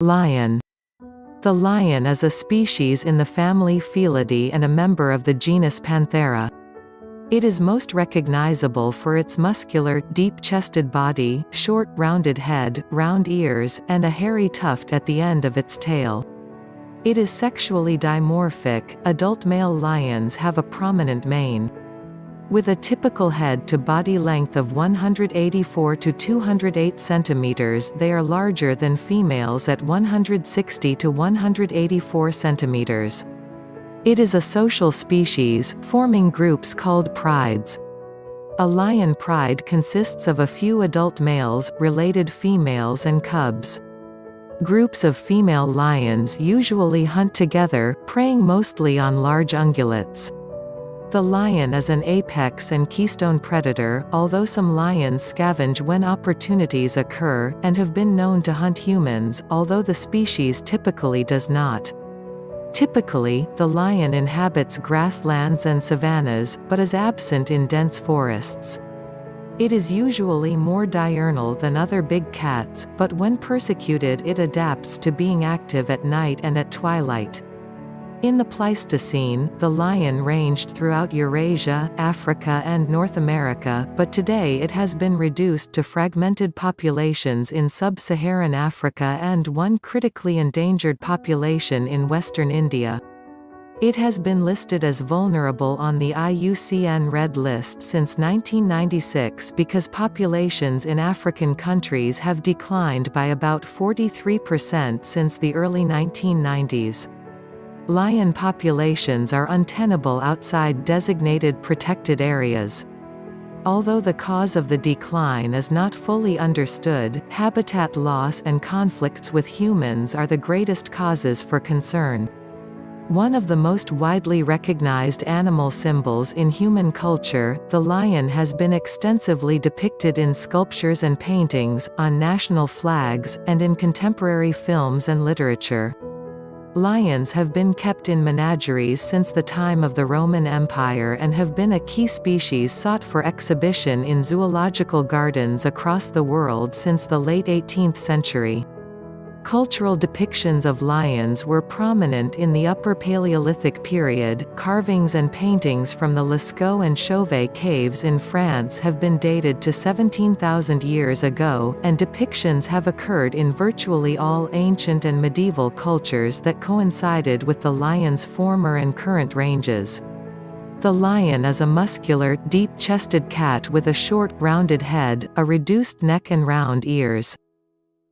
Lion. The lion is a species in the family Felidae and a member of the genus Panthera. It is most recognizable for its muscular, deep-chested body, short, rounded head, round ears, and a hairy tuft at the end of its tail. It is sexually dimorphic. Adult male lions have a prominent mane. With a typical head-to-body length of 184 to 208 centimeters, they are larger than females at 160 to 184 centimeters. It is a social species, forming groups called prides. A lion pride consists of a few adult males, related females and cubs. Groups of female lions usually hunt together, preying mostly on large ungulates. The lion is an apex and keystone predator, although some lions scavenge when opportunities occur, and have been known to hunt humans, although the species typically does not. Typically, the lion inhabits grasslands and savannas, but is absent in dense forests. It is usually more diurnal than other big cats, but when persecuted it adapts to being active at night and at twilight. In the Pleistocene, the lion ranged throughout Eurasia, Africa and North America, but today it has been reduced to fragmented populations in sub-Saharan Africa and one critically endangered population in western India. It has been listed as vulnerable on the IUCN Red List since 1996 because populations in African countries have declined by about 43% since the early 1990s. Lion populations are untenable outside designated protected areas. Although the cause of the decline is not fully understood, habitat loss and conflicts with humans are the greatest causes for concern. One of the most widely recognized animal symbols in human culture, the lion has been extensively depicted in sculptures and paintings, on national flags, and in contemporary films and literature. Lions have been kept in menageries since the time of the Roman Empire and have been a key species sought for exhibition in zoological gardens across the world since the late 18th century. Cultural depictions of lions were prominent in the Upper Paleolithic period. Carvings and paintings from the Lascaux and Chauvet caves in France have been dated to 17,000 years ago, and depictions have occurred in virtually all ancient and medieval cultures that coincided with the lion's former and current ranges. The lion is a muscular, deep-chested cat with a short, rounded head, a reduced neck and round ears.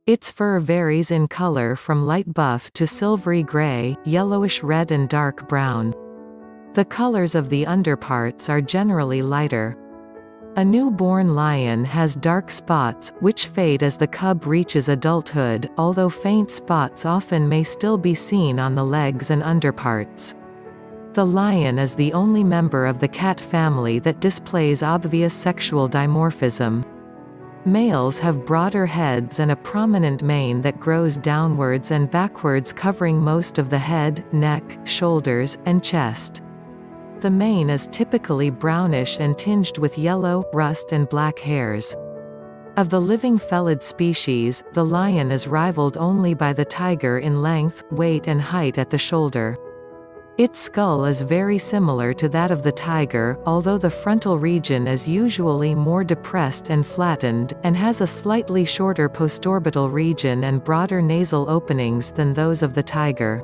Its fur varies in color from light buff to silvery gray, yellowish red and dark brown. The colors of the underparts are generally lighter. A newborn lion has dark spots, which fade as the cub reaches adulthood, although faint spots often may still be seen on the legs and underparts. The lion is the only member of the cat family that displays obvious sexual dimorphism. Males have broader heads and a prominent mane that grows downwards and backwards covering most of the head, neck, shoulders, and chest. The mane is typically brownish and tinged with yellow, rust and black hairs. Of the living felid species, the lion is rivaled only by the tiger in length, weight and height at the shoulder. Its skull is very similar to that of the tiger, although the frontal region is usually more depressed and flattened, and has a slightly shorter postorbital region and broader nasal openings than those of the tiger.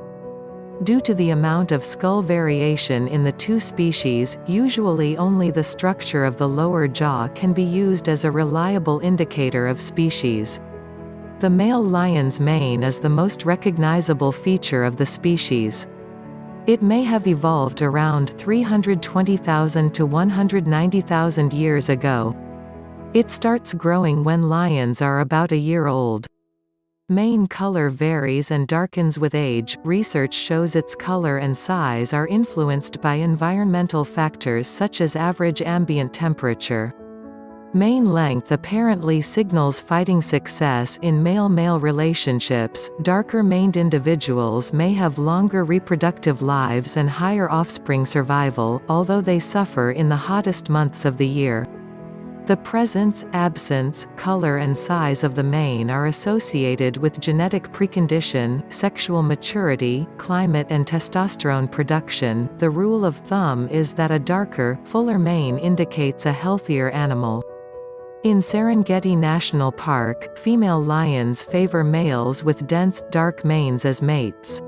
Due to the amount of skull variation in the two species, usually only the structure of the lower jaw can be used as a reliable indicator of species. The male lion's mane is the most recognizable feature of the species. It may have evolved around 320,000 to 190,000 years ago. It starts growing when lions are about a year old. Mane color varies and darkens with age. Research shows its color and size are influenced by environmental factors such as average ambient temperature. Mane length apparently signals fighting success in male-male relationships. Darker-maned individuals may have longer reproductive lives and higher offspring survival, although they suffer in the hottest months of the year. The presence, absence, color and size of the mane are associated with genetic precondition, sexual maturity, climate and testosterone production. The rule of thumb is that a darker, fuller mane indicates a healthier animal. In Serengeti National Park, female lions favor males with dense, dark manes as mates.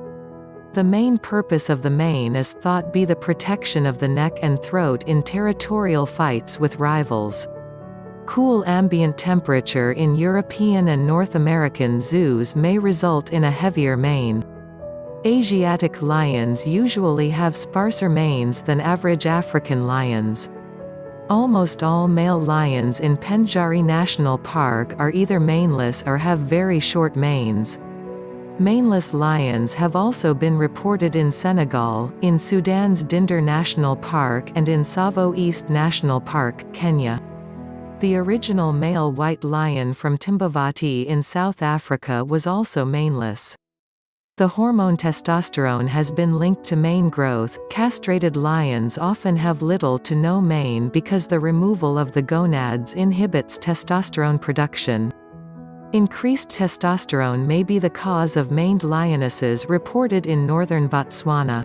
The main purpose of the mane is thought be the protection of the neck and throat in territorial fights with rivals. Cool ambient temperature in European and North American zoos may result in a heavier mane. Asiatic lions usually have sparser manes than average African lions. Almost all male lions in Penjari National Park are either maneless or have very short manes. Maneless lions have also been reported in Senegal, in Sudan's Dinder National Park and in Tsavo East National Park, Kenya. The original male white lion from Timbavati in South Africa was also maneless. The hormone testosterone has been linked to mane growth. Castrated lions often have little to no mane because the removal of the gonads inhibits testosterone production. Increased testosterone may be the cause of maned lionesses reported in northern Botswana.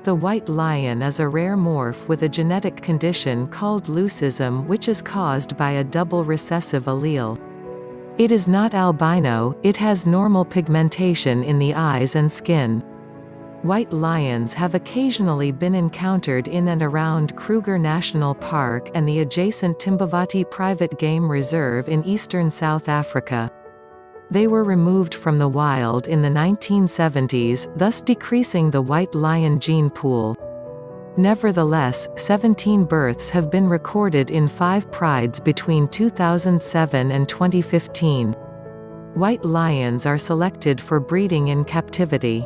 The white lion is a rare morph with a genetic condition called leucism, which is caused by a double recessive allele. It is not albino, it has normal pigmentation in the eyes and skin. White lions have occasionally been encountered in and around Kruger National Park and the adjacent Timbavati Private Game Reserve in eastern South Africa. They were removed from the wild in the 1970s, thus decreasing the white lion gene pool. Nevertheless, 17 births have been recorded in 5 prides between 2007 and 2015. White lions are selected for breeding in captivity.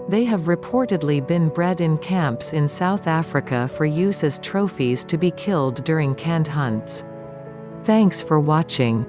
They have reportedly been bred in camps in South Africa for use as trophies to be killed during canned hunts. Thanks for watching.